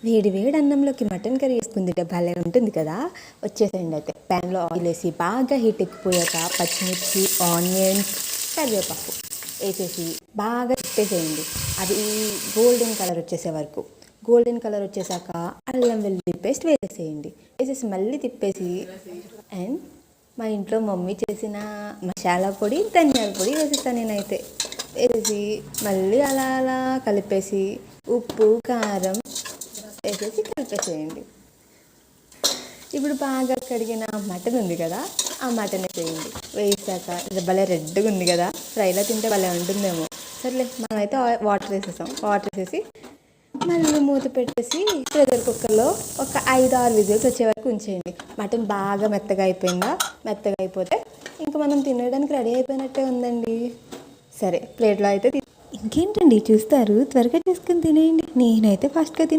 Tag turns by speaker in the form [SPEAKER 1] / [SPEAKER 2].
[SPEAKER 1] వేడి వేడి అన్నంలోకి మటన్ కర్రీ వేసుకుంది భలే ఉంటుంది కదా. వచ్చేసేయండి అయితే ప్యాన్లో ఆయిల్ వేసి బాగా హీట్ ఎక్కిపోయాక పచ్చిమిర్చి, ఆనియన్స్, కరివేపాకు వేసేసి బాగా తిప్పేసేయండి. అది గోల్డెన్ కలర్ వచ్చేసే వరకు. గోల్డెన్ కలర్ వచ్చేసాక అల్లం వెల్లుల్లి పేస్ట్ వేసేసేయండి. వేసేసి మళ్ళీ తిప్పేసి అండ్ మా ఇంట్లో మమ్మీ చేసిన మసాలా పొడి, ధనియాల పొడి వేసేస్తాను నేనైతే. వేసేసి మళ్ళీ అలా అలా కలిపేసి ఉప్పు, కారం వేసేసి కలిపేసేయండి. ఇప్పుడు బాగా కడిగిన మటన్ ఉంది కదా, ఆ మటన్ వేసేయండి. వేసాక ఇది భలే రెడ్గా ఉంది కదా, ఫ్రైలో తింటే భలే ఉంటుందేమో. సర్లే మనమైతే వాటర్ వేసేసాం. వాటర్ వేసేసి మళ్ళీ మూత పెట్టేసి ప్రెషర్ కుక్కర్లో ఒక 5-6 విజిల్స్ వచ్చే వరకు ఉంచేయండి. మటన్ బాగా మెత్తగా అయిపోయిందా, మెత్తగా అయిపోతే ఇంకా మనం తినడానికి రెడీ అయిపోయినట్టే ఉందండి. సరే ప్లేట్లో అయితే ఇంకేంటండి చూస్తారు, త్వరగా చేసుకుని తినేయండి. నేనైతే ఫాస్ట్గా